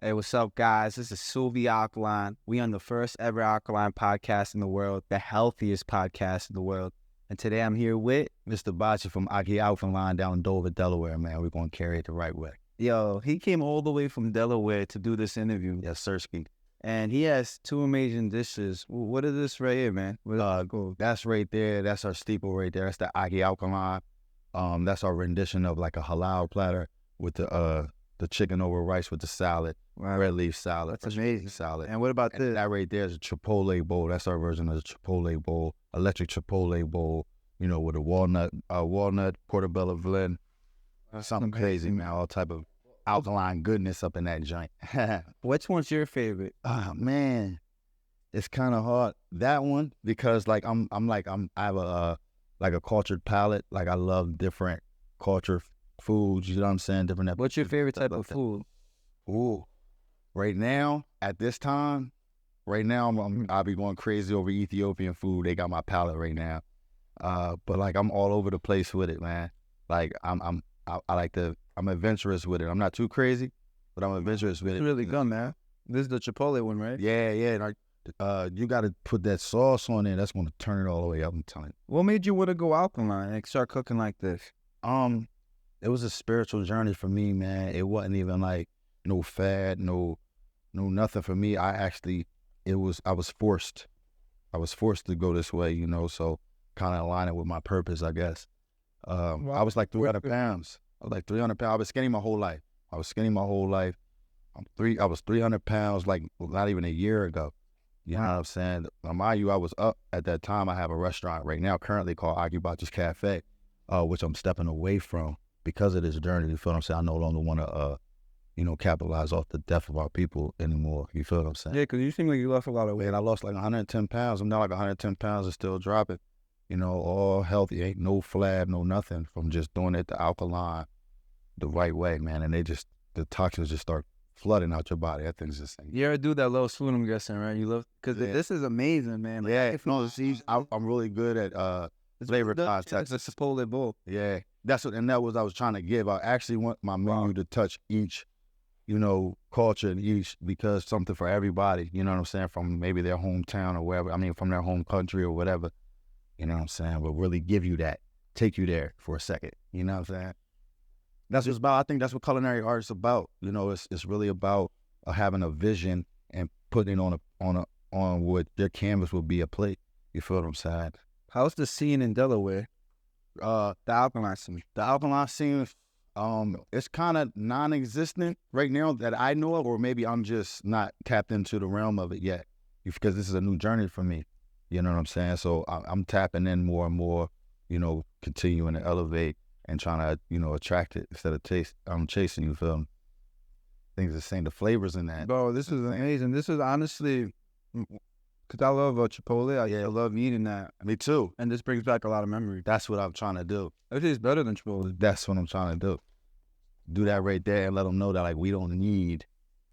Hey, what's up, guys? This is Sebi Alkaline. We on the first ever alkaline podcast in the world, the healthiest podcast in the world. And today I'm here with, Mr. Bachi from Akhi Alkaline down in Dover, Delaware, man. We're going to carry it the right way. yo, he came all the way from Delaware to do this interview. Yes, Sirski. And he has two amazing dishes. What is this right here, man? That's right there. That's our steeple right there. That's the Akhi Alkaline. That's our rendition of like a halal platter with the chicken over rice with the salad, red leaf salad. That's amazing. Salad. And what about this? That right there is a Chipotle bowl. That's our version of the Chipotle bowl, electric Chipotle bowl, with a walnut portobello blend. Something crazy, man. All type of alkaline goodness up in that joint. Which one's your favorite? Oh man, it's kind of hard. That one, because like I have a cultured palate. Like I love different culture foods. You know what I'm saying? Different. What's your favorite type of food? Ooh, right now at this time, I'll be going crazy over Ethiopian food. They got my palate right now. But like I'm all over the place with it, man. Like I'm adventurous with it. I'm not too crazy, but I'm adventurous with it. It's really good, man. This is the Chipotle one, right? Yeah. You got to put that sauce on there. That's going to turn it all the way up. I'm telling you. What made you want to go alkaline and start cooking like this? It was a spiritual journey for me, man. It wasn't even like no fad, no nothing for me. I was forced. I was forced to go this way, so kind of aligning with my purpose, I guess. I was like 300 pounds. I was skinny my whole life. I was 300 pounds, like not even a year ago. You know what I'm saying? Now, mind you, I was up at that time. I have a restaurant right now currently called Ahki Cafe, which I'm stepping away from because of this journey. You feel what I'm saying? I no longer want to, capitalize off the death of our people anymore. You feel what I'm saying? Yeah, because you seem like you lost a lot of weight. And I lost like 110 pounds. I'm now like 110 pounds and still dropping. All healthy, ain't no flab, no nothing from just doing it the alkaline the right way, man. And the toxins just start flooding out your body. That thing's just insane. You ever do that low spoon, I'm guessing, right? You love, because this is amazing, man. Like, I'm really good at flavor context. It's a Chipotle bowl. Yeah, that was I was trying to give. I actually want my menu to touch each, culture and each, because something for everybody. You know what I'm saying? From maybe their hometown or wherever. I mean, from their home country or whatever. You know what I'm saying? But really give you that, take you there for a second. You know what I'm saying? That's what it's about. I think that's what culinary art is about. It's really about having a vision and putting it on what their canvas would be a plate. You feel what I'm saying? How's the scene in Delaware? The alkaline scene. The alkaline scene, it's kind of non-existent right now that I know of, or maybe I'm just not tapped into the realm of it yet, because this is a new journey for me. You know what I'm saying? So I'm tapping in more and more, continuing to elevate and trying to, attract it instead of chasing, you feel me? Things the same, the flavors in that. Bro, this is amazing. This is honestly, because I love Chipotle. I love eating that. Me too. And this brings back a lot of memories. That's what I'm trying to do. It tastes better than Chipotle. That's what I'm trying to do. Do that right there and let them know that, like, we don't need,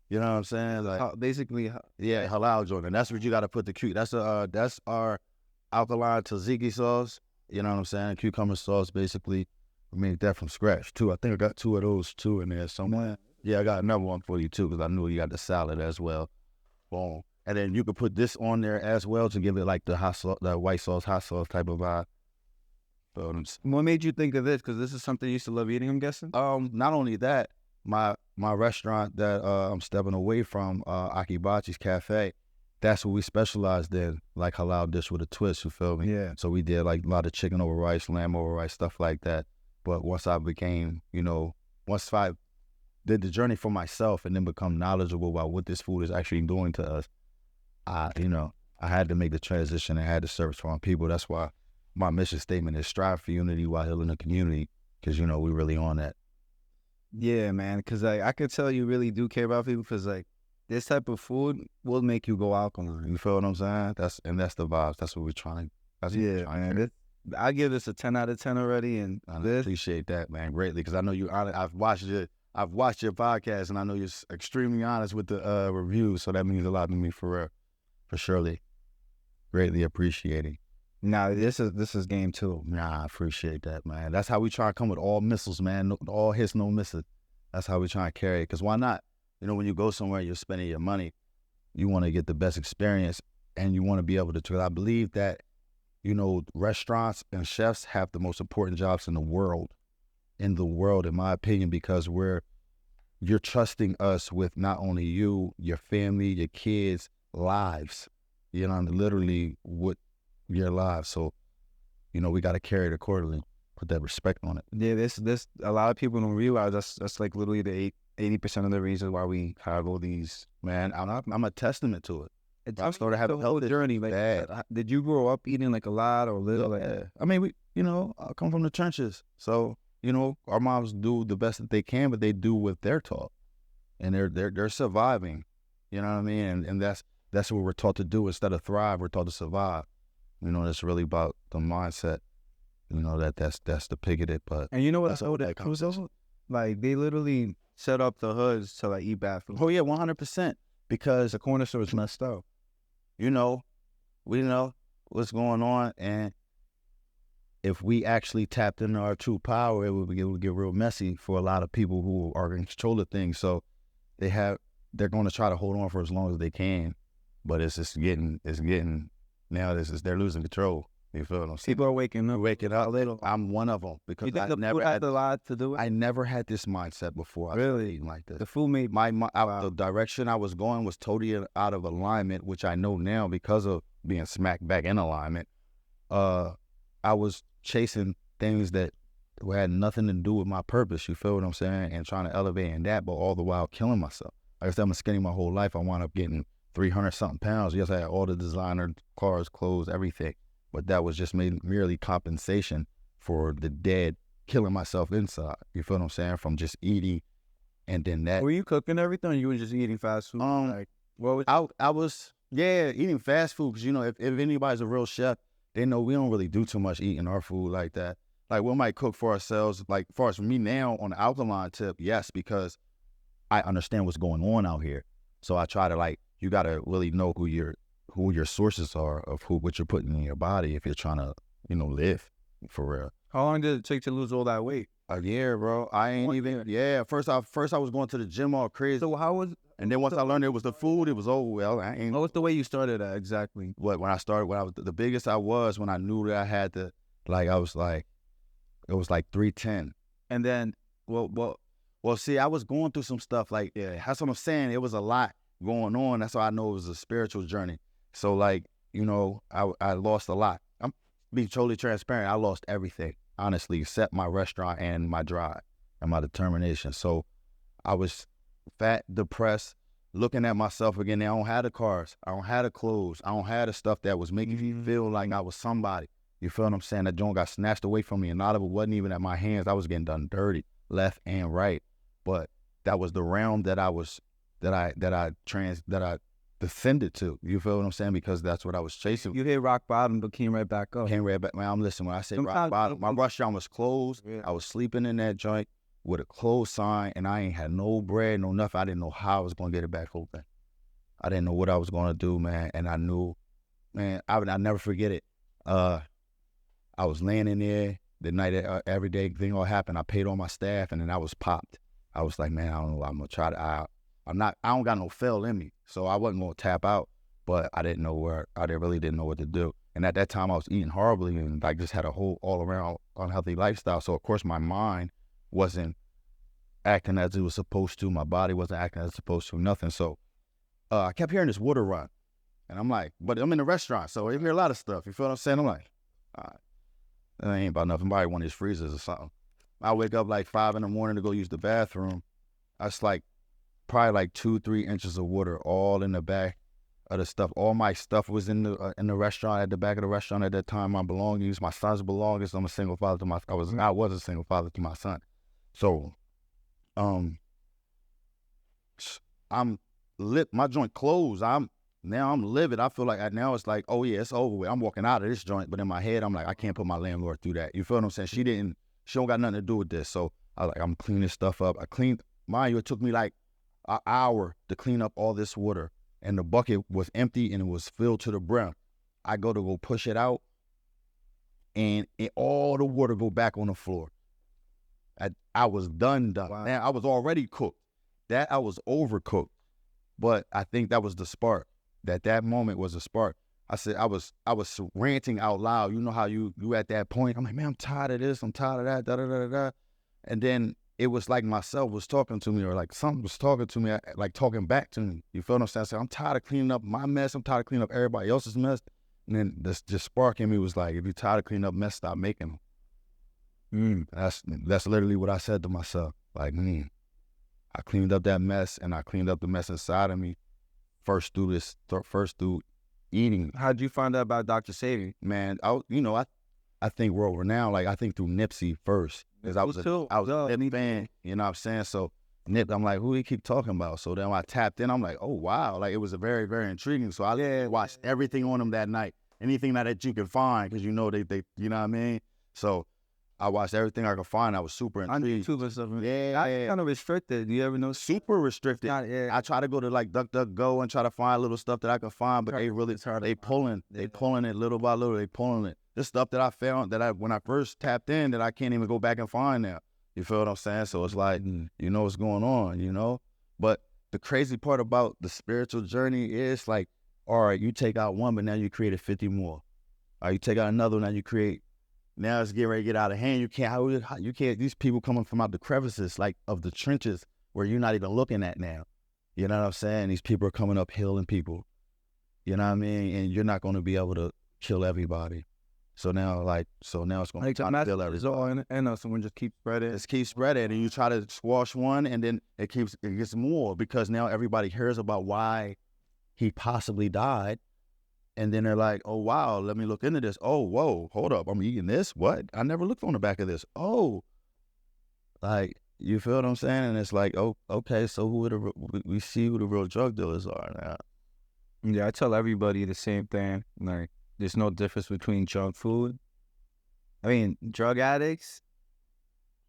you know what I'm saying? Like, basically, yeah, halal joint. And that's what you got to put the that's our alkaline tzatziki sauce. You know what I'm saying? Cucumber sauce, basically. We made that from scratch too. I think I got 2 of those too in there somewhere. Yeah, I got another one for you too, because I knew you got the salad as well. Boom. And then you could put this on there as well to give it like the hot sauce, the white sauce, hot sauce type of vibe. What made you think of this? Because this is something you used to love eating, I'm guessing? Not only that, my restaurant that I'm stepping away from, Akhi Cafe, that's what we specialized in, like halal dish with a twist, you feel me? Yeah. So we did like a lot of chicken over rice, lamb over rice, stuff like that. But once I became, once I did the journey for myself and then become knowledgeable about what this food is actually doing to us, I had to make the transition and had to service for my people. That's why my mission statement is strive for unity while healing the community, because, we really on that. Yeah, man, because I could tell you really do care about people, because this type of food will make you go alkaline. You feel what I'm saying? That's the vibes. That's what we're trying. Man. I give this a 10 out of 10 already, and I appreciate that, man, greatly, because I know you're honest. I've watched your podcast, and I know you're extremely honest with the reviews, so that means a lot to me for surely. Greatly appreciating. Nah, this is game 2. Nah, I appreciate that, man. That's how we try to come with all missiles, man. All hits, no misses. That's how we try to carry it, because why not? You know, when you go somewhere, you're spending your money, you want to get the best experience, and you want to be able to, because I believe that, you know, restaurants and chefs have the most important jobs in the world, in my opinion, because you're trusting us with not only you, your family, your kids' lives, you know, literally with your lives. So, you know, we got to carry it accordingly, put that respect on it. Yeah, this a lot of people don't realize that's like literally the 80% of the reason why we have all these. Man, I'm a testament to it. I started having a whole journey. Like, did you grow up eating like a lot or little? Yeah. I mean, I come from the trenches, so you know, our moms do the best that they can, but they do what they're taught, and they're surviving. You know what I mean? And that's what we're taught to do. Instead of thrive, we're taught to survive. You know, it's really about the mindset. You know, that's depicted. But and you know what? That comes also, like, they literally set up the hoods to like eat bad food. Oh yeah, 100%. Because the corner store is messed up. You know, we know what's going on, and if we actually tapped into our true power, it would get real messy for a lot of people who are in control of things. So they're going to try to hold on for as long as they can, but it's getting now. They're losing control. You feel what I'm saying? People are waking up a little. I'm one of them, because I never had a lot to do it. I never had this mindset before. I started eating like this. The food made the direction I was going was totally out of alignment, which I know now because of being smacked back in alignment. I was chasing things that had nothing to do with my purpose. You feel what I'm saying? And trying to elevate in that, but all the while killing myself. Like I said, I'm skinny my whole life. I wound up getting 300 something pounds. Yes, I had all the designer cars, clothes, everything. But that was just merely compensation for the dead, killing myself inside. You feel what I'm saying? From just eating, and then that. Were you cooking everything, or you were just eating fast food? I was eating fast food, because, you know, if anybody's a real chef, they know we don't really do too much eating our food like that. Like, we might cook for ourselves. Like, as far as for me now on the alkaline tip, yes, because I understand what's going on out here. So I try to, like, you got to really know who your sources are of what you're putting in your body if you're trying to, you know, live for real. How long did it take to lose all that weight? A year, bro. I ain't even. Yeah. First I was going to the gym all crazy. So how was? And then once I learned it was the food, it was over. Well, I ain't. What was the way you started at exactly? When I was the biggest I was, when I knew that I had to, like, I was like, it was like 310. And then, well, see, I was going through some stuff. Like, yeah, that's what I'm saying. It was a lot going on. That's why I know it was a spiritual journey. So, like, you know, I lost a lot. I'm being totally transparent. I lost everything, honestly, except my restaurant and my drive and my determination. So I was fat, depressed, looking at myself again. I don't have the cars. I don't have the clothes. I don't have the stuff that was making me feel like I was somebody. You feel what I'm saying? That joint got snatched away from me, and a lot of it wasn't even at my hands. I was getting done dirty, left and right. But that was the realm that I descended to. You feel what I'm saying? Because that's what I was chasing. You hit rock bottom, but came right back up. Came right back. Man, listen, when I say rock bottom, my restaurant was closed. Yeah. I was sleeping in that joint with a closed sign, and I ain't had no bread, no nothing. I didn't know how I was going to get it back open. I didn't know what I was going to do, man. And I knew, man, I'll never forget it. I was laying in there the night that every day thing all happened. I paid all my staff, and then I was popped. I was like, man, I don't know. I'm going to try to, I don't got no fail in me. So I wasn't going to tap out, but I really didn't know what to do. And at that time I was eating horribly, and I just had a whole all around unhealthy lifestyle. So of course my mind wasn't acting as it was supposed to. My body wasn't acting as it's supposed to, nothing. So I kept hearing this water run, and I'm like, but I'm in the restaurant, so I hear a lot of stuff. You feel what I'm saying? I'm like, all right, that ain't about nothing. Probably one of these freezers or something. I wake up like 5 a.m. to go use the bathroom. That's like probably like 2-3 inches of water all in the back of the stuff. All my stuff was in the restaurant, at the back of the restaurant at that time. My belongings, my son's belongings. I'm a single father to I was a single father to my son. So, I'm lit. My joint closed. I'm livid. I feel like now it's like, oh yeah, it's over with. I'm walking out of this joint, but in my head, I'm like, I can't put my landlord through that. You feel what I'm saying? She don't got nothing to do with this. So I'm cleaning stuff up. Mind you, it took me like an hour to clean up all this water, and the bucket was empty and it was filled to the brim. I go push it out, and all the water go back on the floor. I was done. Wow. Now, I was already cooked, that I was overcooked. But I think that was the spark. That moment was a spark. I said I was ranting out loud. You know how you at that point. I'm like, man, I'm tired of this. I'm tired of that. Da da da da. And then it was like myself was talking to me, or like something was talking to me, like talking back to me. You feel what I'm saying? I said, I'm tired of cleaning up my mess. I'm tired of cleaning up everybody else's mess. And then this just spark in me was like, if you're tired of cleaning up mess, stop making them. That's literally what I said to myself. Like, I cleaned up that mess, and I cleaned up the mess inside of me. First through eating. How'd you find out about Dr. Sebi? Man, I think world renowned. Like, I think through Nipsey first, because I was a Nip fan. You know what I'm saying? So Nip, I'm like, who he keep talking about? So then when I tapped in, I'm like, oh wow, like it was a very, very intriguing. So I watched everything on him that night, anything that you can find, because you know they you know what I mean. So I watched everything I could find. I was super intrigued. On YouTube and stuff. Yeah. Kind of restricted. Do you ever know? Super restricted. I try to go to like DuckDuckGo and try to find little stuff that I can find, but they pulling it little by little. They pulling it. This stuff that I found when I first tapped in that I can't even go back and find now. You feel what I'm saying? So it's like, you know what's going on, you know? But the crazy part about the spiritual journey is like, all right, you take out one, but now you created 50 more. All right, you take out another one, now you create. Now it's getting ready to get out of hand. You can't, these people coming from out the crevices, like of the trenches where you're not even looking at now. You know what I'm saying? These people are coming up healing people. You know what I mean? And you're not going to be able to kill everybody. So now it's going to kill everybody. Someone just keep spreading. Just keep spreading, and you try to squash one, and then it gets more, because now everybody hears about why he possibly died. And then they're like, oh, wow, let me look into this. Oh, whoa, hold up. I'm eating this? What? I never looked on the back of this. Oh. Like, you feel what I'm saying? And it's like, oh, okay, so we see who the real drug dealers are now. Yeah, I tell everybody the same thing. Like, there's no difference between junk food. I mean, drug addicts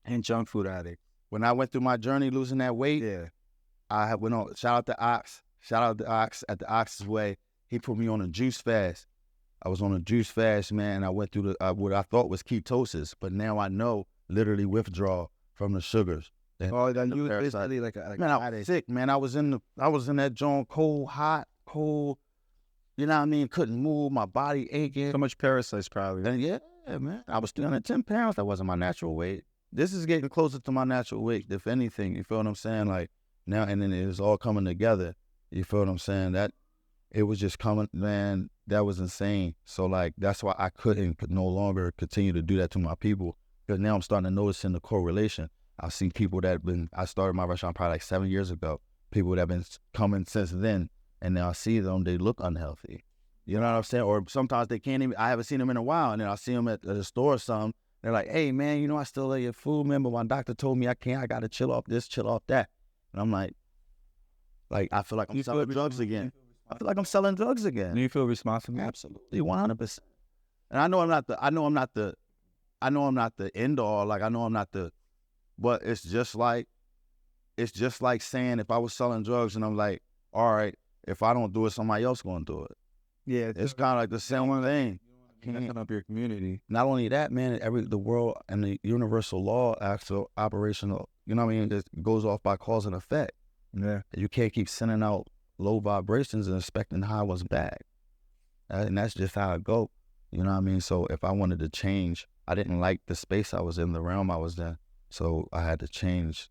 and junk food addicts. When I went through my journey losing that weight, I went on, shout out to Ox at the Ox's Way. He put me on a juice fast. I was on a juice fast, man. I went through what I thought was ketosis, but now I know literally withdrawal from the sugars. Oh, then you was basically like man, I was sick, man. I was in that joint, cold. You know what I mean? Couldn't move, my body aching. So much parasites, probably. And yeah, man. I was 310 pounds. That wasn't my natural weight. This is getting closer to my natural weight, if anything. You feel what I'm saying? Like now, and then it was all coming together. You feel what I'm saying? That. It was just coming, man, that was insane. So, like, that's why I couldn't no longer continue to do that to my people, because now I'm starting to notice in the correlation. I've seen people I started my restaurant probably like 7 years ago, people that have been coming since then, and now I see them, they look unhealthy. You know what I'm saying? Or sometimes they can't even, I haven't seen them in a while, and then I see them at the store or something. They're like, hey, man, you know, I still love your food, man, but my doctor told me I got to chill off this, chill off that. And I'm like, I feel like I'm selling drugs again. I feel like I'm selling drugs again. Do you feel responsible? Absolutely, 100%. And I know I'm not the end all. Like I know I'm not the, but it's just like saying if I was selling drugs and I'm like, all right, if I don't do it, somebody else gonna do it. Yeah, it's kind of like the same thing. Connecting up your community. Not only that, man, the world and the universal law, actual operational. You know what I mean? It goes off by cause and effect. Yeah, you can't keep sending out low vibrations and expecting high ones back. And that's just how it go. You know what I mean? So if I wanted to change, I didn't like the space I was in, the realm I was in. So I had to change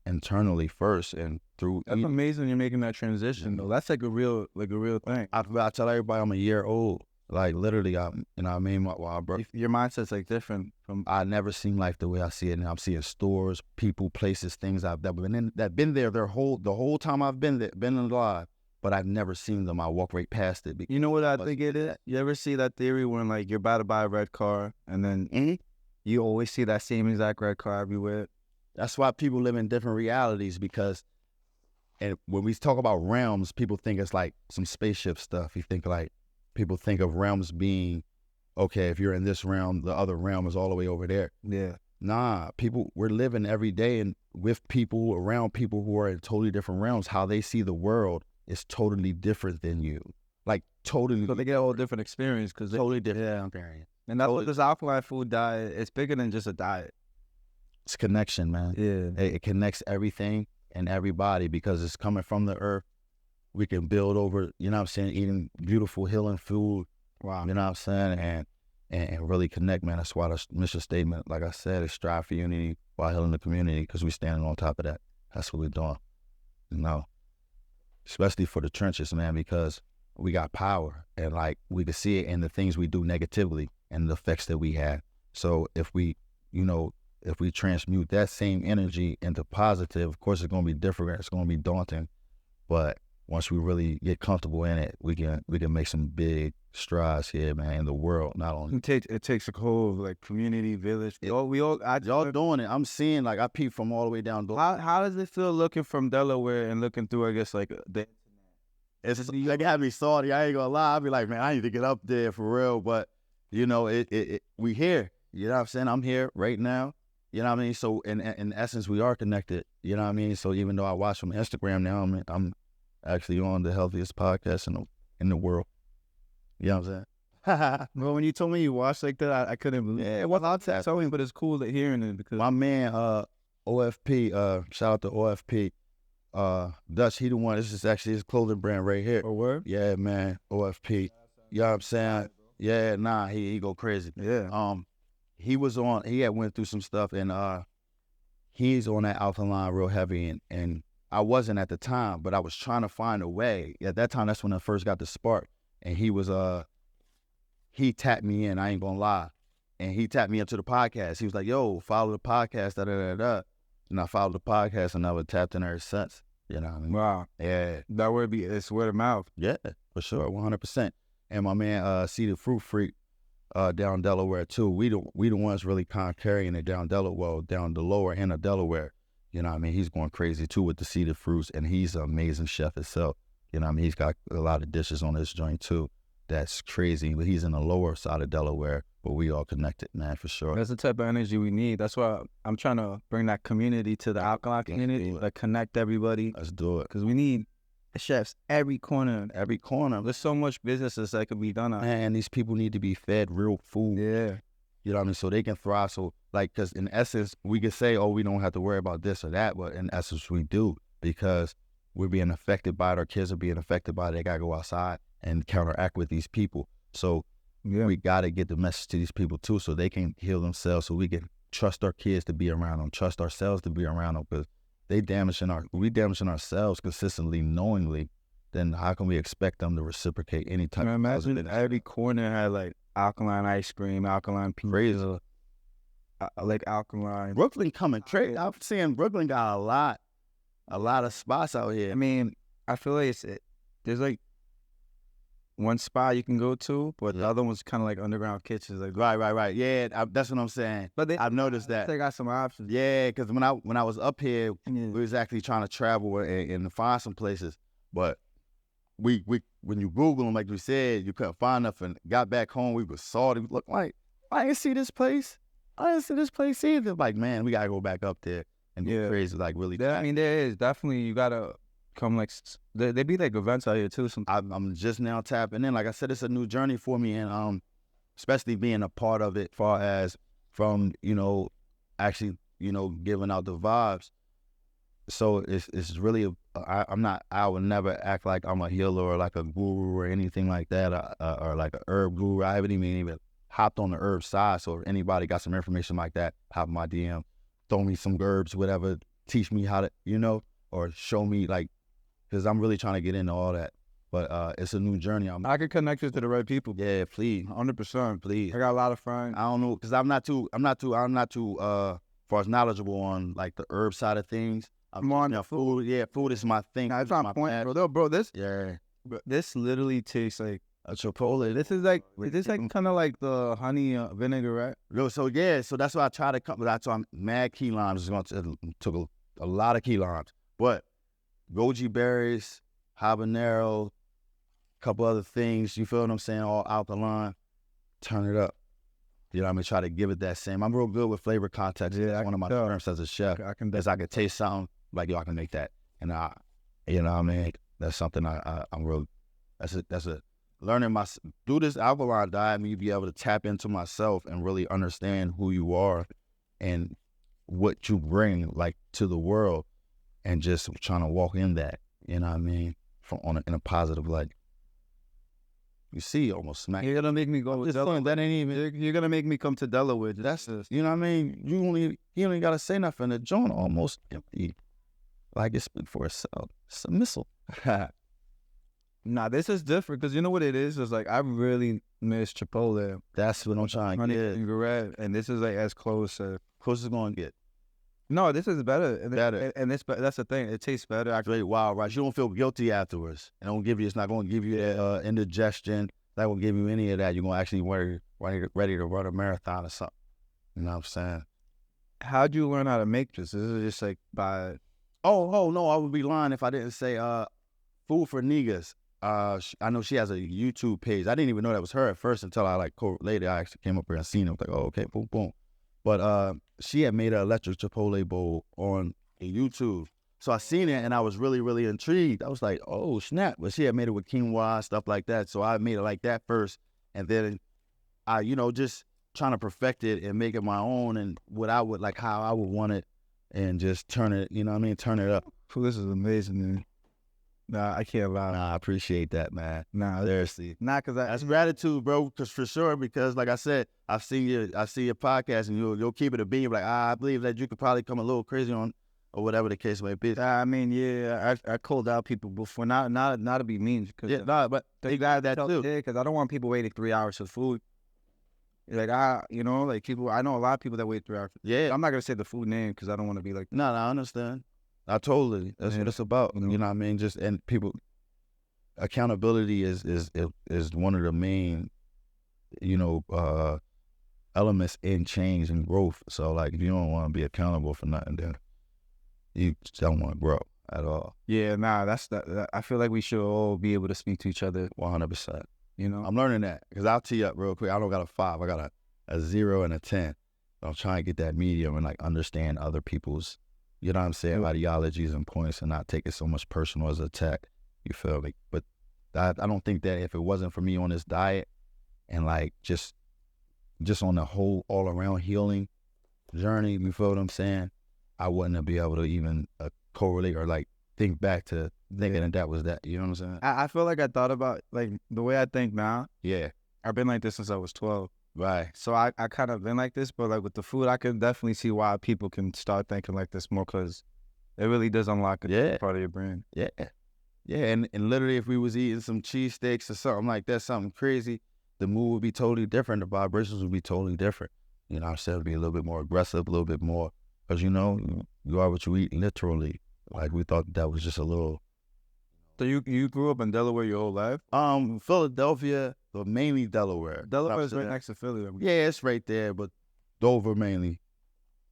internally first, and through. That's amazing you're making that transition though. That's like a real thing. I tell everybody I'm a year old. Like literally, you know what I mean? Your mindset's like different from. I never seen life the way I see it now. I'm seeing stores, people, places, things that been there the whole time I've been there, been alive, but I've never seen them. I walk right past it. You know what I think it is? You ever see that theory when like you're about to buy a red car and then you always see that same exact red car everywhere? That's why people live in different realities, because, and when we talk about realms, people think it's like some spaceship stuff. People think of realms being, okay, if you're in this realm, the other realm is all the way over there. Yeah. Nah, we're living every day and with people, around people who are in totally different realms. How they see the world is totally different than you. Like, totally. So they get a whole different experience. Totally different experience. And that's what this alkaline food diet, it's bigger than just a diet. It's connection, man. Yeah. It connects everything. in everybody because it's coming from the earth. We can build over, you know what I'm saying, eating beautiful, healing food. Wow. You know what I'm saying? And really connect, man. That's why the mission statement, like I said, is strive for unity while healing the community, because we're standing on top of that. That's what we're doing. You know, especially for the trenches, man, because we got power and like we can see it in the things we do negatively and the effects that we have. So if we, you know, if we transmute that same energy into positive, of course it's going to be different. It's going to be daunting, but once we really get comfortable in it, we can make some big strides here, man, in the world. Not only it takes a whole like community village. y'all doing it. I'm seeing, like, I peep from all the way down. How does it feel looking from Delaware and looking through, I guess, like the It's that got me salty. I ain't gonna lie. I'll be like, man, I need to get up there for real. But you know, we here. You know what I'm saying? I'm here right now. You know what I mean? So in essence, we are connected. You know what I mean? So even though I watch from Instagram now, I'm actually on the healthiest podcast in the world. You know what I'm saying? Well, when you told me you watched like that, I couldn't believe it. Yeah, well, I'll tell you. But it's cool to hearing it because My man, OFP, shout out to OFP, Dutch, he the one, this is actually his clothing brand right here. or word. Yeah, man, OFP. You know what I'm saying? Yeah, nah, he go crazy. Yeah. He had went through some stuff, and he's on that alkaline real heavy, and I wasn't at the time, but I was trying to find a way. At that time, that's when I first got the spark, and he tapped me in, I ain't gonna lie, and he tapped me up to the podcast. He was like, yo, follow the podcast, da-da-da-da. And I followed the podcast, and I was tapped in ever since. You know what I mean? Wow. Yeah. That would be, it's word of mouth. Yeah, for sure, 100%. And my man, See the Fruit Freak, down Delaware too. We the ones really kind of carrying it down Delaware, down the lower end of Delaware. You know what I mean? He's going crazy too with the See the Fruits, and he's an amazing chef himself. You know what I mean? He's got a lot of dishes on this joint too. That's crazy. But he's in the lower side of Delaware, but we all connected, man, for sure. That's the type of energy we need. That's why I'm trying to bring that community to the alkaline community, like connect everybody. Let's do it. Because we need chefs every corner. Every corner. There's so much businesses that could be done on. Man, these people need to be fed real food. Yeah. You know what I mean? So they can thrive. So, like, because in essence, we can say, oh, we don't have to worry about this or that, but in essence, we do, because we're being affected by it. Our kids are being affected by it. They got to go outside and counteract with these people. So we got to get the message to these people too, so they can heal themselves, so we can trust our kids to be around them, trust ourselves to be around them, because we damaging ourselves consistently, knowingly. Then how can we expect them to reciprocate any type of imagine if every corner had like alkaline ice cream, alkaline pizza, like alkaline. Brooklyn coming crazy. I'm seeing Brooklyn got a lot of spots out here. I mean, I feel like there's like one spot you can go to, but the other one's kind of like underground kitchens. Like right. Yeah, that's what I'm saying. But I've noticed that they got some options. Yeah, because when I was up here, we was actually trying to travel and find some places, but we when you Google them, like we said, you couldn't find nothing. Got back home, we was salty. We looked like, I didn't see this place. I didn't see this place either. Like, man, we gotta go back up there and go crazy, like really. I mean, there is definitely, you gotta come, like they be like events out here too. I'm just now tapping in. Like I said, it's a new journey for me, and especially being a part of it, far as from actually giving out the vibes. So it's really I would never act like I'm a healer or like a guru or anything like that, or like a herb guru. I haven't even hopped on the herb side. So if anybody got some information like that, hop in my DM, throw me some herbs, whatever, teach me how to, or show me, like, because I'm really trying to get into all that. But it's a new journey. I can connect you to the right people. Yeah, please, 100%. please. I got a lot of friends. I don't know, because I'm not too far as knowledgeable on like the herb side of things. I'm on food. Yeah, food is my thing. That's my point, bro. This literally tastes like a Chipotle. This is like kind of like the honey vinaigrette. So that's why I try to come. That's why I'm mad key limes. Took a lot of key limes, but goji berries, habanero, couple other things. You feel what I'm saying? All alkaline. Turn it up. You know what I mean? Try to give it that same. I'm real good with flavor context. Yeah, that's one of my terms as a chef. I can taste something like, yo, I can make that, and you know what I mean? That's something I'm real. That's a learning through this alkaline diet. Me be able to tap into myself and really understand who you are and what you bring, like, to the world, and just trying to walk in that, you know what I mean, in a positive light. You see, almost smack. You're gonna make me go to Delaware. That ain't even. You're gonna make me come to Delaware. That's you know what I mean. You only gotta say nothing. The joint almost empty, like it's speak for itself. It's a missile. Nah, this is different because you know what it is. It's like I really miss Chipotle. That's what I'm trying to get. And this is like as close as it's gonna get. No, this is better. Better. And that's the thing. It tastes better. Actually, wild rice. You don't feel guilty afterwards. It don't give you. It's not going to give you that indigestion. That won't give you any of that. You're going to actually ready to run a marathon or something. You know what I'm saying? How'd you learn how to make this? This is just like by. Oh no! I would be lying if I didn't say Food for Niggas. I know she has a YouTube page. I didn't even know that was her at first until I like correlated. I actually came up here and seen it. I was like, oh, okay, boom, boom. But she had made an electric Chipotle bowl on YouTube. So I seen it and I was really, really intrigued. I was like, oh, snap. But she had made it with quinoa, stuff like that. So I made it like that first. And then I, just trying to perfect it and make it my own and what I would like, how I would want it and just turn it, turn it up. This is amazing, man. Nah, I can't lie. Nah, I appreciate that, man. Nah, seriously. Nah, cause that's gratitude, bro. Cause for sure, because like I said, I see your podcast, and you'll keep it a beat. Like I believe that you could probably come a little crazy on, or whatever the case may be. I mean, yeah, I called out people before, not to be mean, cause but they got that too. Yeah, cause I don't want people waiting 3 hours for food. Like people. I know a lot of people that wait 3 hours. Yeah, I'm not gonna say the food name because I don't want to be like. No, I understand. I totally. That's what it's about. You know what I mean? Just and people, accountability is one of the main, elements in change and growth. So like, if you don't want to be accountable for nothing, then you just don't want to grow at all. Yeah, nah, that's that. I feel like we should all be able to speak to each other 100%. I'm learning that because I'll tee up real quick. I don't got a 5. I got a 0 and a 10. I'm trying to get that medium and like understand other people's. You know what I'm saying? Ideologies and points and not take it so much personal as an attack. You feel me? But I don't think that if it wasn't for me on this diet and like just on the whole all around healing journey, you feel what I'm saying? I wouldn't be able to even correlate or like think back to thinking that was that. You know what I'm saying? I feel like I thought about like the way I think now. Yeah. I've been like this since I was 12. Right. So I kind of been like this, but like with the food, I can definitely see why people can start thinking like this more because it really does unlock a part of your brain. Yeah. Yeah. And literally, if we was eating some cheesesteaks or something like that, something crazy, the mood would be totally different. The vibrations would be totally different. I said it'd be a little bit more aggressive, a little bit more, because you are what you eat, literally. Like we thought that was just a little. So you grew up in Delaware your whole life? Philadelphia, but mainly Delaware. Delaware is right next to Philly. Yeah, it's right there, but Dover mainly.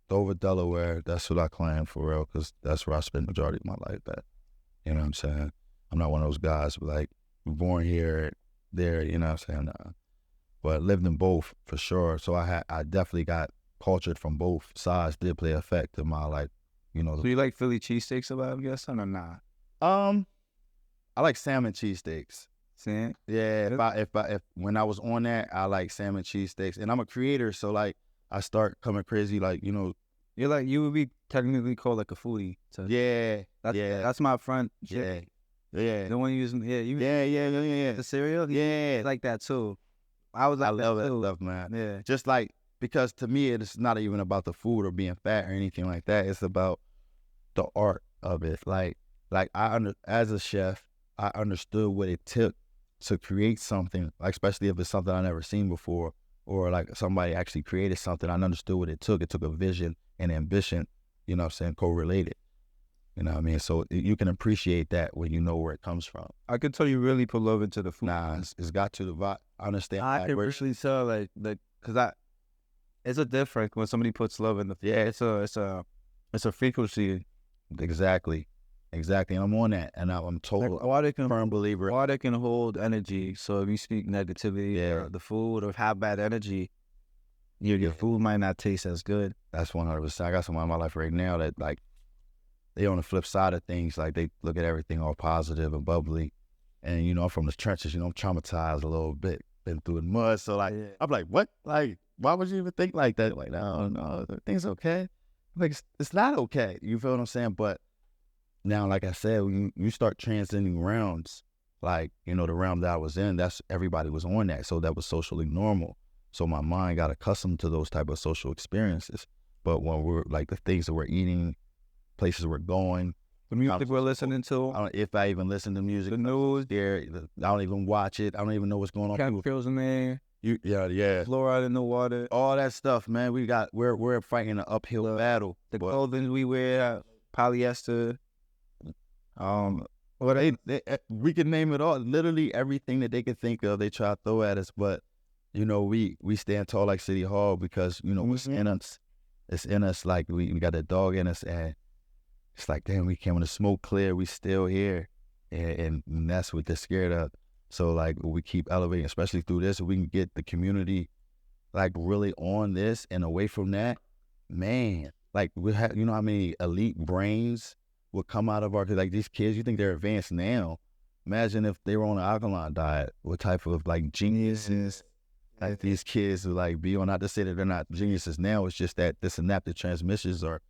Dover, Delaware, that's what I claim for real, because that's where I spent the majority of my life at. You know what I'm saying? I'm not one of those guys who like born here, there, you know what I'm saying? But lived in both for sure. So I definitely got cultured from both sides, did play effect in my life. So you like Philly cheesesteaks a lot, I'm guessing, or not? I like salmon cheesesteaks. See? Yeah, if when I was on that, I like salmon cheesesteaks, and I'm a creator, so like I start coming crazy, like You're like you would be technically called like a foodie. So that's my front. Yeah. The one using Yeah. The cereal. Yeah, like that too. I love that stuff, man. Yeah, just like because to me it's not even about the food or being fat or anything like that. It's about the art of it. Like as a chef, I understood what it took to create something, like especially if it's something I never seen before, or like somebody actually created something. I understood what it took. It took a vision and ambition, correlated. You know what I mean? So you can appreciate that when you know where it comes from. I could tell you really put love into the food. Nah, it's got to the vibe. I understand. I can really tell like because it's a difference when somebody puts love in the food. Yeah, it's a frequency. Exactly. And I'm on that, and I'm total firm believer. Water can hold energy, so if you speak negativity, the food, or have bad energy, your food might not taste as good. That's 100%. I got someone in my life right now that like they on the flip side of things, like they look at everything all positive and bubbly, and I'm from the trenches. I'm traumatized a little bit, been through the mud, so like I'm like, what? Like, why would you even think like that? Like, no, everything's okay. Like, it's not okay. You feel what I'm saying? But now, like I said, when you start transcending realms, like, you know, the realm that I was in, that's everybody was on that. So that was socially normal. So my mind got accustomed to those type of social experiences. But when we're like the things that we're eating, places we're going, The music we're listening to, if I even listen to music, the news, I don't even watch it. I don't even know what's going on. chemicals in there, Yeah. fluoride in the water, All that stuff, man. We're fighting an uphill battle. the clothing we wear, polyester. We can name it all. Literally everything that they could think of, they try to throw at us. But you know, we stand tall like City Hall because you know it's in us. It's in us. Like we got that dog in us, and it's like, damn, we came when the smoke clear, we still here, and that's what they're scared of. So like we keep elevating, especially through this, we can get the community like really on this and away from that. Man, like we have, you know, how many elite brains will come out of our, like these kids, you think they're advanced now. Imagine if they were on an alkaline diet, what type of like geniuses like these kids will like be on. Not to say that they're not geniuses now, it's just that the synaptic transmissions are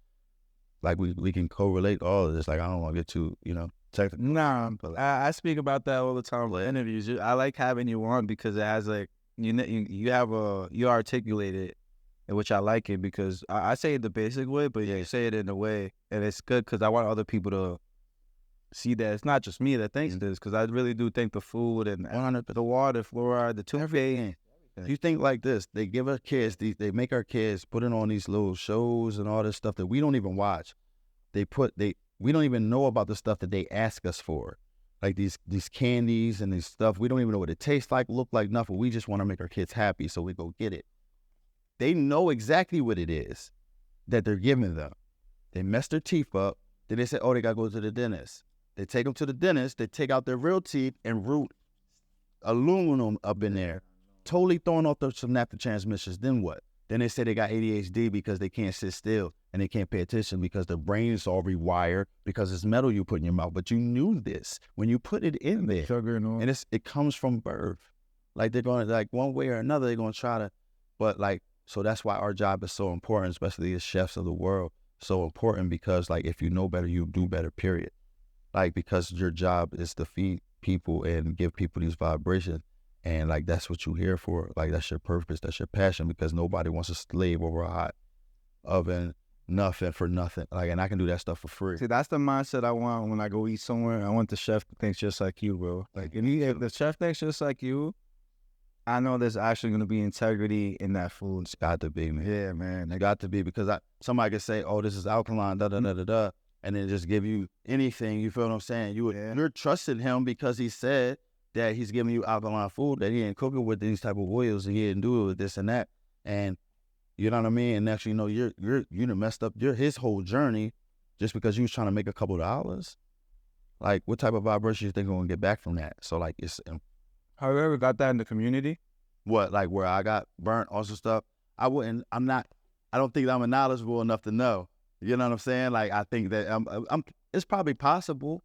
like we can correlate all of this. Like I don't want to get too, you know, technical. Nah, but I speak about that all the time with interviews. I like having you on because it has like, you articulate it, which I like it because I say it the basic way, but you say it in a way, and it's good because I want other people to see that it's not just me that thinks this, because I really do think the food and the water, fluoride, the toothpaste. You think like this, they give our kids, they make our kids put it on these little shows and all this stuff that we don't even watch. We don't even know about the stuff that they ask us for. Like these candies and these stuff, we don't even know what it tastes like, look like, nothing. We just want to make our kids happy, so we go get it. They know exactly what it is that they're giving them. They mess their teeth up. Then they say, oh, they got to go to the dentist. They take them to the dentist. They take out their real teeth and root aluminum up in there, totally throwing off the synaptic transmissions. Then what? Then they say they got ADHD because they can't sit still and they can't pay attention because their brain's all rewired because it's metal you put in your mouth. But you knew this when you put it in there. Sugar and all. And it comes from birth. Like they're going to, like one way or another, they're going to try to, but like, so that's why our job is so important, especially as chefs of the world. So important because like if you know better, you do better, period. Like because your job is to feed people and give people these vibrations. And like that's what you're here for. Like that's your purpose, that's your passion, because nobody wants to slave over a hot oven, nothing for nothing. Like, and I can do that stuff for free. See, that's the mindset I want when I go eat somewhere. I want the chef to think just like you, bro. Like if the chef thinks just like you, I know there's actually going to be integrity in that food. It's got to be, man. Yeah, man. It got to be, because somebody could say, oh, this is alkaline, da-da-da-da-da, and then just give you anything, you feel what I'm saying? You're trusting him because he said that he's giving you alkaline food, that he ain't cooking with these type of oils, and he didn't do it with this and that. And you know what I mean? And actually, you know, you done messed up his whole journey just because you was trying to make a couple of dollars. Like, what type of vibration you think you're going to get back from that? So, like, it's... Have you ever got that in the community? What, like where I got burnt or some stuff? I don't think I'm knowledgeable enough to know. You know what I'm saying? Like, I think that it's probably possible.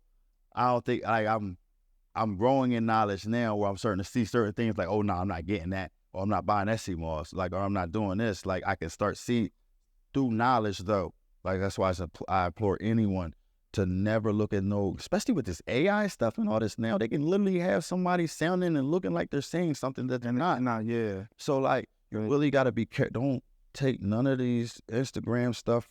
I don't think, like, I'm growing in knowledge now where I'm starting to see certain things like, oh, no, I'm not getting that, or I'm not buying that sea moss, like, or I'm not doing this. Like, I can start see through knowledge, though. Like, that's why I implore anyone to never look at especially with this AI stuff and all this now, they can literally have somebody sounding and looking like they're saying something that they're not. Yeah. So, like, you really got to be careful. Don't take none of these Instagram stuff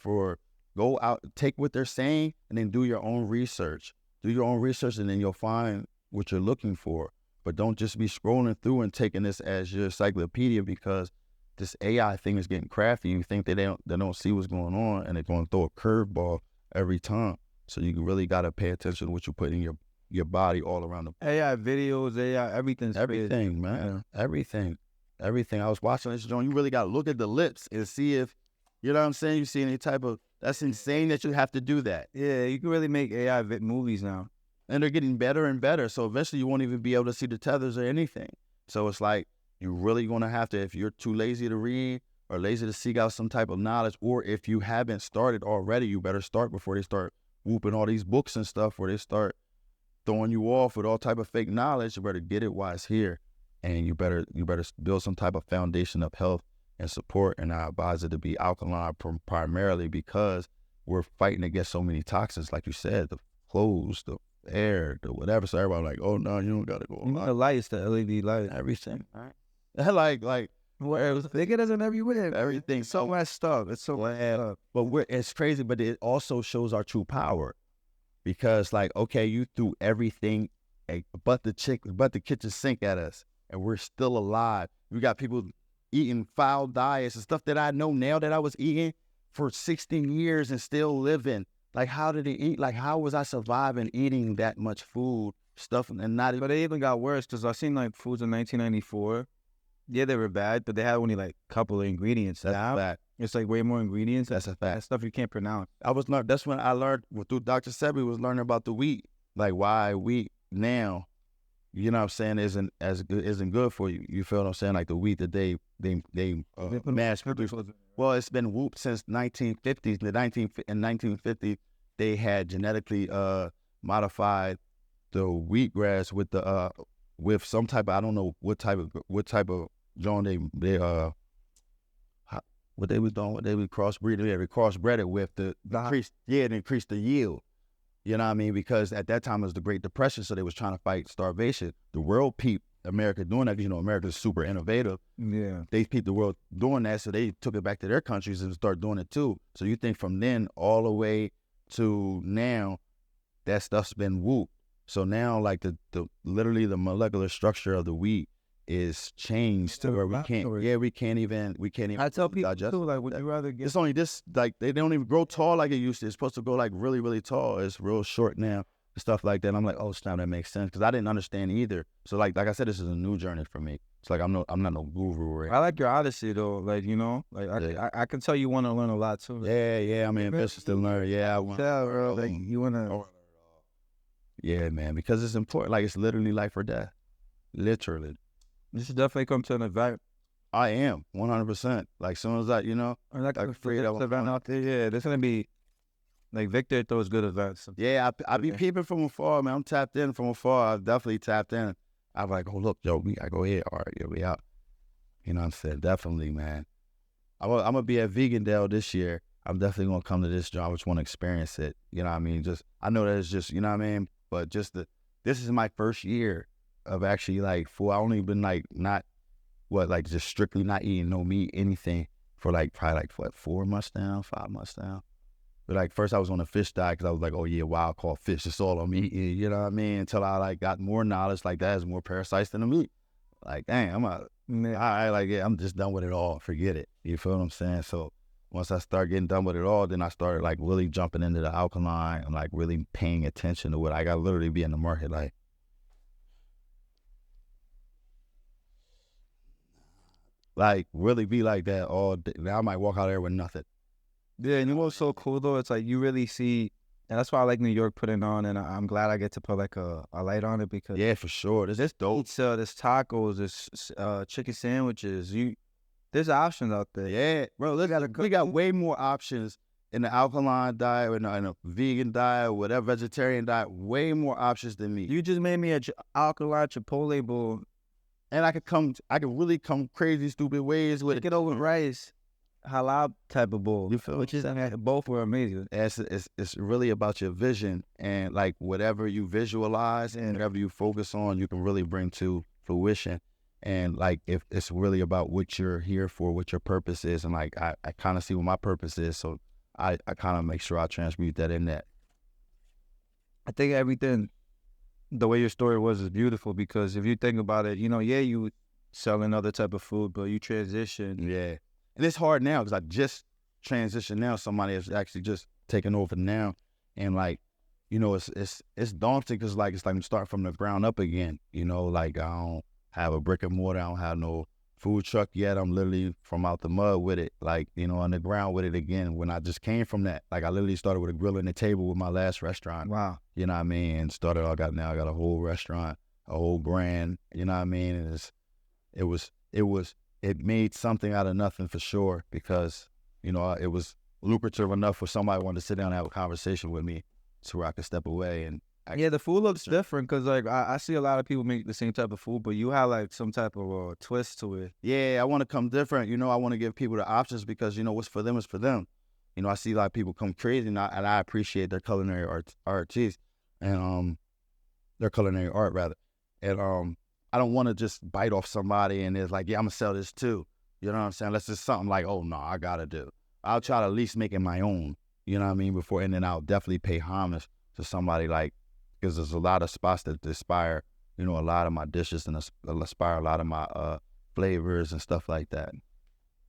go out, take what they're saying, and then do your own research. Do your own research, and then you'll find what you're looking for. But don't just be scrolling through and taking this as your encyclopedia, because this AI thing is getting crafty. You think they don't see what's going on, and they're going to throw a curveball every time. So you really got to pay attention to what you put in your body all around the AI videos, AI, everything, man. Yeah. Everything. I was watching this joint. You really got to look at the lips and see if, you know what I'm saying, you see any type of, that's insane that you have to do that. Yeah, you can really make AI movies now. And they're getting better and better. So eventually you won't even be able to see the tethers or anything. So it's like, you're really going to have to, if you're too lazy to read or lazy to seek out some type of knowledge, or if you haven't started already, you better start before they start whooping all these books and stuff, where they start throwing you off with all type of fake knowledge. You better get it while it's here, and you better build some type of foundation of health and support. And I advise it to be alkaline primarily, because we're fighting against so many toxins. Like you said, clothes, the air, the whatever. So everybody like, oh no, you don't gotta go. The lights, the LED lights, Everything. right? like Where they get us in everywhere. everything. So much stuff. It's so much stuff. But it's crazy, but it also shows our true power. Because like, okay, you threw everything but the kitchen sink at us, and we're still alive. We got people eating foul diets and stuff that I know now that I was eating for 16 years and still living. Like, how did they eat? Like, how was I surviving eating that much food, stuff, and not even? But it even got worse because I seen like foods in 1994. Yeah, they were bad, but they had only like a couple of ingredients. That's a fact. It's like way more ingredients. That's a fact. That stuff you can't pronounce. That's when I learned through Dr. Sebi was learning about the wheat, like why wheat now, you know what I'm saying, isn't good for you. You feel what I'm saying? Like the wheat that they mass produce. Well, it's been whooped since 1950s. In 1950, they had genetically modified the wheatgrass with some type of, I don't know what type of John they what they was doing, what they would crossbreed it, crossbred it with to increase the yield. You know what I mean? Because at that time it was the Great Depression, so they was trying to fight starvation. The world peeped America doing that, because you know America's super innovative. Yeah. They peeped the world doing that, so they took it back to their countries and started doing it too. So you think from then all the way to now, that stuff's been whooped. So now like the literally the molecular structure of the wheat is changed to where we can't even I tell people digest too, like, would you rather get? It's only this, like, they don't even grow tall like it used to. It's supposed to go like really, really tall. It's real short now, stuff like that. I'm like, oh snap, that makes sense, because I didn't understand either. So like I said, this is a new journey for me. It's like I'm not no guru. I like your honesty though, like, you know, like I can tell you want to learn a lot too. Yeah. I mean, ambitious to learn. Yeah, I want. Yeah, bro. Like you wanna. Yeah, man, because it's important. Like it's literally life or death, literally. You should definitely come to an event. I am 100%. Like soon as I, you know, Or like a free event out there. Yeah, there's gonna be like Victor throws good events. Yeah, I be peeping from afar, man. I'm tapped in from afar. I've definitely tapped in. I'm like, oh look, yo, I go here. All right, yeah, we out. You know what I'm saying? Definitely, man. I'm gonna be at Vegan Dale this year. I'm definitely gonna come to this job. I just want to experience it. You know what I mean? I know that it's just, you know what I mean. But this is my first year of actually like full. I only been like just strictly not eating no meat, anything for like probably like what 4 months now, 5 months now. But like first I was on a fish diet because I was like, oh yeah, wild caught fish, it's all I'm eating, you know what I mean? Until I like got more knowledge, like that has more parasites than the meat. Like dang, I'm just done with it all. Forget it. You feel what I'm saying? So once I start getting done with it all, then I started like really jumping into the alkaline and like really paying attention to what I got. Literally be in the market like really be like that all day. Now I might walk out there with nothing. Yeah, and you know what's so cool though? It's like you really see, and that's why I like New York putting on, and I'm glad I get to put like a light on it, because yeah, for sure. This dope. Pizza, there's tacos, there's chicken sandwiches. There's options out there. Yeah, bro. Look, we got way more options in the alkaline diet, in a vegan diet, whatever, vegetarian diet. Way more options than me. You just made me an alkaline Chipotle bowl. And I could really come crazy, stupid ways with it over rice, halal type of bowl. You feel? Which is, both were amazing. It's really about your vision, and like whatever you visualize and whatever you focus on, you can really bring to fruition. And like if it's really about what you're here for, what your purpose is, and like I kind of see what my purpose is, so I kind of make sure I transmute that in that. I think everything. The way your story was is beautiful, because if you think about it, you know, yeah, you selling other type of food, but you transition. Yeah. And it's hard now because I just transitioned now. Somebody is actually just taking over now. And like, you know, it's daunting because like, it's like I'm starting from the ground up again. You know, like I don't have a brick and mortar. I don't have no food truck yet. I'm literally from out the mud with it, like, you know, on the ground with it again. When I just came from that, like I literally started with a grill and a table with my last restaurant. Wow. You know what I mean? And I got a whole restaurant, a whole brand, you know what I mean? And it made something out of nothing for sure, because, you know, it was lucrative enough for somebody wanted to sit down and have a conversation with me so where I could step away. And yeah, the food looks different, because like I see a lot of people make the same type of food, but you have like some type of twist to it. Yeah, I want to come different. You know, I want to give people the options, because, you know, what's for them is for them. You know, I see a lot of people come crazy, and I appreciate their culinary artists. and their culinary art rather. And I don't want to just bite off somebody and it's like, yeah, I'm gonna sell this too. You know what I'm saying? That's just something like, oh no, I gotta do. I'll try to at least make it my own. You know what I mean? Before, and then I'll definitely pay homage to somebody like, because there's a lot of spots that inspire, you know, a lot of my dishes and inspire a lot of my flavors and stuff like that.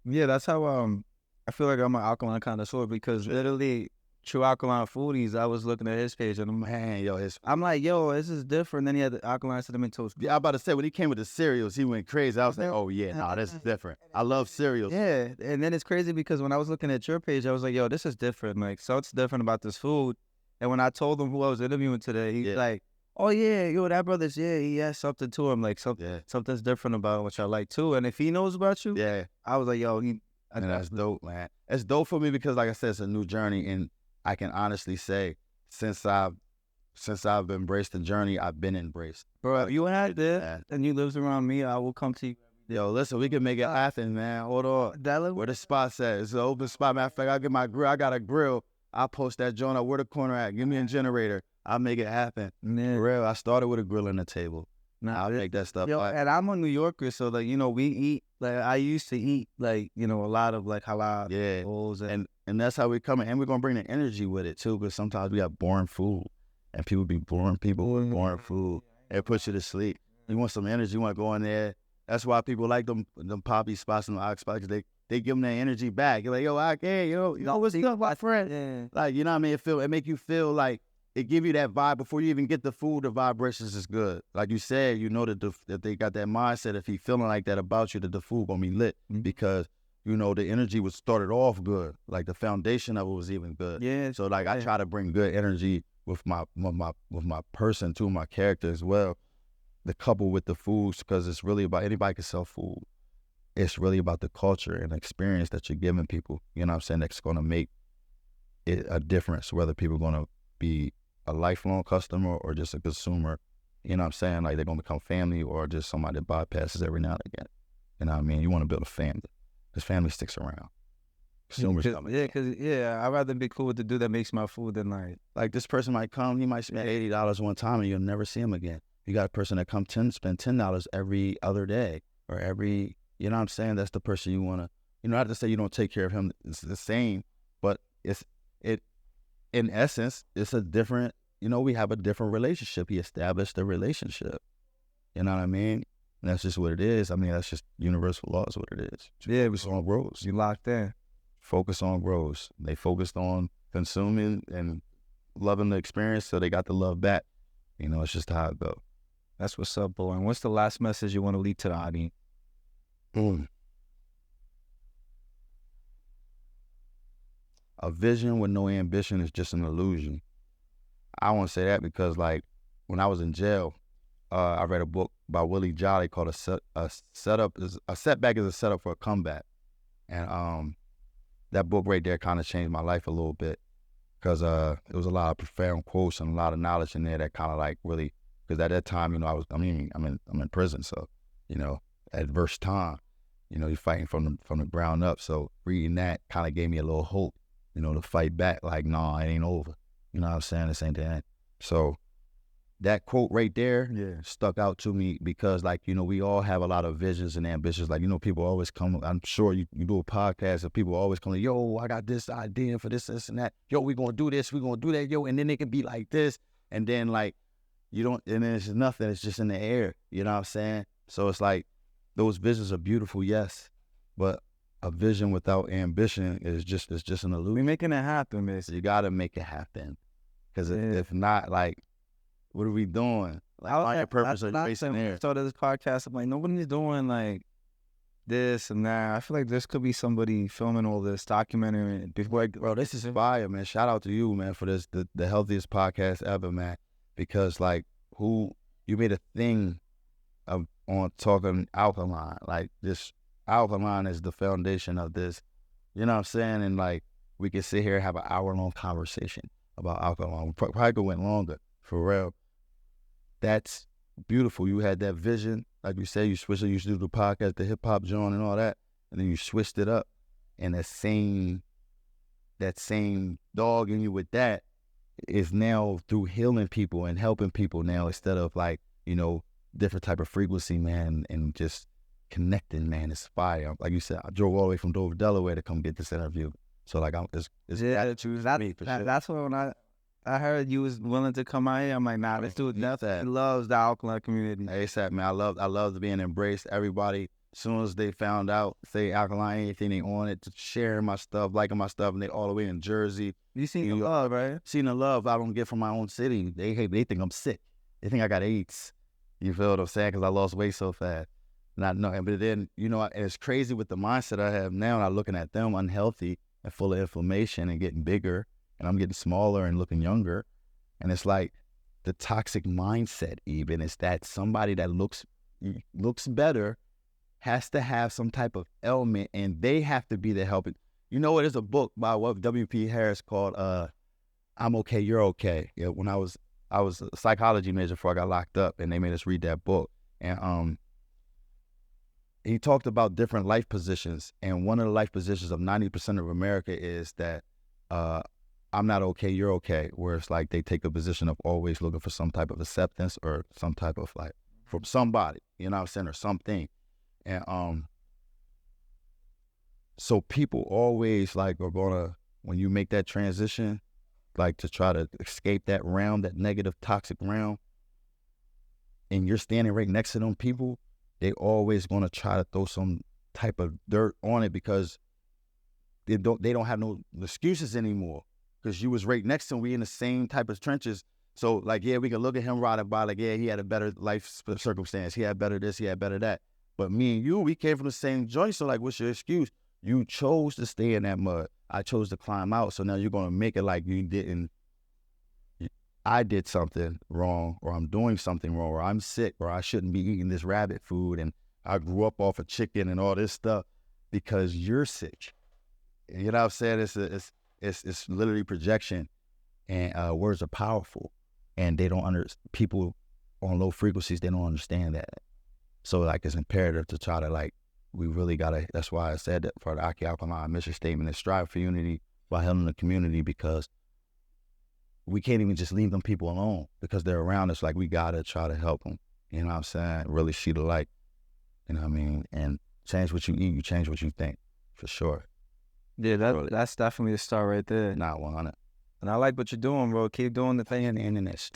Yeah, that's how I feel like I'm an alkaline connoisseur because literally True Alkaline Foodies, I was looking at his page and I'm like, yo, this is different. Then he had the alkaline cinnamon toast. Yeah, I was about to say, when he came with the cereals, he went crazy. I was like, oh yeah, nah, this is different. I love cereals. Yeah, and then it's crazy because when I was looking at your page, I was like, yo, this is different. Like, something's different about this food. And when I told him who I was interviewing today, he's like, oh yeah, yo, that brother's, he has something to him. Like, something's different about him, which I like too. And if he knows about you, I was like, yo, and that's dope, man. It's dope for me because, like I said, it's a new journey, and I can honestly say, since I've embraced the journey, I've been embraced. Bro, if you had this and you lives around me, I will come to you. Yo, listen, we can make it happen, man. Hold on. Delaware? Where the spot's at? It's an open spot. Matter of fact, I'll get my grill. I got a grill. I'll post that joint up. Where the corner at? Give me a generator. I'll make it happen. Man. For real, I started with a grill and a table. Nah, I'll make that stuff. Yo, and I'm a New Yorker, so like, you know, we eat, like I used to eat like, you know, a lot of like halal bowls. And that's how we come in. And we're going to bring the energy with it too, because sometimes we have boring food and people be boring people with boring food. It puts you to sleep. You want some energy, you want to go in there. That's why people like them poppy spots and the ox spots, because they give them that energy back. You're like, yo, Ahki, yo, what's up, my friend? Yeah. Like, you know what I mean? It make you feel like, it give you that vibe before you even get the food. The vibrations is good. Like you said, you know that they got that mindset. If he feeling like that about you, that the food gonna be lit because you know the energy was started off good. Like the foundation of it was even good. Yeah. So like I try to bring good energy with my person too, my character as well. The couple with the foods, because it's really about, anybody can sell food. It's really about the culture and experience that you're giving people. You know what I'm saying? That's gonna make it a difference, whether people are gonna be a lifelong customer or just a consumer. You know what I'm saying? Like they're gonna become family or just somebody that bypasses every now and again. You know what I mean? You want to build a family, because family sticks around. Consumers come. I'd rather be cool with the dude that makes my food than like this person might come, he might spend $80 one time and you'll never see him again. You got a person that come spend $10 every other day or every, you know what I'm saying? That's the person you want to, you know, not to say you don't take care of him. It's the same, but in essence, it's a different, you know, we have a different relationship. He established a relationship. You know what I mean? And that's just what it is. I mean, that's just universal law is what it is. Yeah, focus on growth. You locked in. Focus on growth. They focused on consuming and loving the experience, so they got the love back. You know, it's just how it goes. That's what's up, boy. And what's the last message you want to leave to the audience? A vision with no ambition is just an illusion. I want to say that because, like, when I was in jail, I read a book by Willie Jolly called a setback is a setup for a comeback, and that book right there kind of changed my life a little bit, because it was a lot of profound quotes and a lot of knowledge in there that kind of like really, because at that time, you know, I'm in prison, so, you know, adverse time, you know, you're fighting from the ground up. So reading that kind of gave me a little hope, you know, to fight back. Like, nah, it ain't over. You know what I'm saying? This ain't the end. So that quote right there stuck out to me because, like, you know, we all have a lot of visions and ambitions. Like, you know, people always come, I'm sure you do a podcast and people always come like, yo, I got this idea for this and that. Yo, we going to do this, we going to do that, yo. And then they can be like this. And then, like, you don't, and then it's just nothing. It's just in the air. You know what I'm saying? So it's like, those visions are beautiful, yes. But a vision without ambition is just an illusion. We making it happen, man. So you got to make it happen. Because if not, like, what are we doing? Like, find your purpose or facing there. I started this podcast, I'm like, nobody's doing like this and that. I feel like this could be somebody filming all this, documentary it before. Bro, this is fire, man. Shout out to you, man, for this, the healthiest podcast ever, man. Because, like, you made a thing on talking alkaline. Like, this alkaline is the foundation of this. You know what I'm saying? And, like, we can sit here and have an hour-long conversation about alkaline. We probably could went longer, for real. That's beautiful. You had that vision. Like you said, you switched it. You used to do the podcast, the hip-hop joint and all that. And then you switched it up. And that same dog in you with that is now through healing people and helping people now instead of like, different type of frequency, man, and just connecting, man. It's fire. Like you said, I drove all the way from Dover, Delaware to come get this interview. So like, it's gratitude for me, for sure. That's what I heard you was willing to come out here. I'm like, nah, this dude definitely loves the alkaline community. ASAP, man. I love being embraced. Everybody, as soon as they found out, say alkaline, anything they wanted, to sharing my stuff, liking my stuff, and they all the way in Jersey. You seen the love, right? Seen the love I don't get from my own city. They think I'm sick. They think I got AIDS. You feel what I'm saying? Because I lost weight so fast. Not knowing, but then, and it's crazy with the mindset I have now. And I'm looking at them unhealthy and full of inflammation and getting bigger, and I'm getting smaller and looking younger. And it's like the toxic mindset even is that somebody that looks better has to have some type of ailment, and they have to be the helping. You know what? There's a book by W.P. Harris called I'm Okay, You're Okay. Yeah, when I was a psychology major before I got locked up, and they made us read that book. And he talked about different life positions, and one of the life positions of 90% of America is that I'm not okay, you're okay, where it's like they take a position of always looking for some type of acceptance or some type of like from somebody, you know what I'm saying, or something. And so people always like are gonna, when you make that transition, like to try to escape that realm, that negative toxic realm, and you're standing right next to them people, they always gonna try to throw some type of dirt on it because they don't have no excuses anymore. Because you was right next to him, we in the same type of trenches. So like, yeah, we can look at him riding by like, yeah, he had a better life circumstance. He had better this, he had better that. But me and you, we came from the same joint. So like, what's your excuse? You chose to stay in that mud. I chose to climb out. So now you're going to make it like you didn't. I did something wrong, or I'm doing something wrong, or I'm sick, or I shouldn't be eating this rabbit food. And I grew up off of chicken and all this stuff because you're sick. You know what I'm saying? It's literally projection, and words are powerful, and they don't people on low frequencies, they don't understand that. So like, it's imperative to try to like, we really gotta, that's why I said that for the Akhi Alkaline mission statement is strive for unity while healing the community, because we can't even just leave them people alone because they're around us. Like, we gotta try to help them, you know what I'm saying? Really see the light, you know what I mean? And change what you eat, you change what you think, for sure. Yeah, that's definitely a start right there. Not 100. And I like what you're doing, bro. Keep doing the thing on the internet.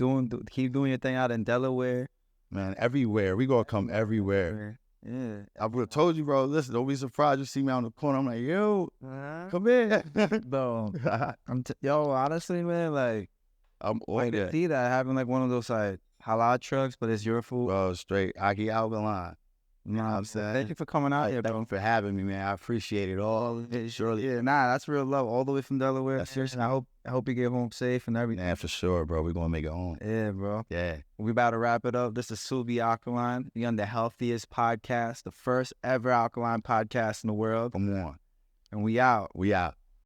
Keep doing your thing out in Delaware. Man, everywhere. We gonna come everywhere. Yeah. I would have told you, bro, listen, don't be surprised you see me on the corner. I'm like, yo, come in. Bro, yo, honestly, man, like, I'm I can see that having like one of those like halal trucks, but it's your food. Bro, straight Akhi Alkaline. You know what I'm saying? Thank you for coming out here, bro. Thank you for having me, man. I appreciate it all. Surely. Yeah, that's real love. All the way from Delaware. Seriously, I hope you get home safe and everything. Man, for sure, bro. We're gonna make it home. Yeah, bro. Yeah. We about to wrap it up. This is Sebi Alkaline. We on the Healthiest podcast, the first ever alkaline podcast in the world. Come on. And we out. We out.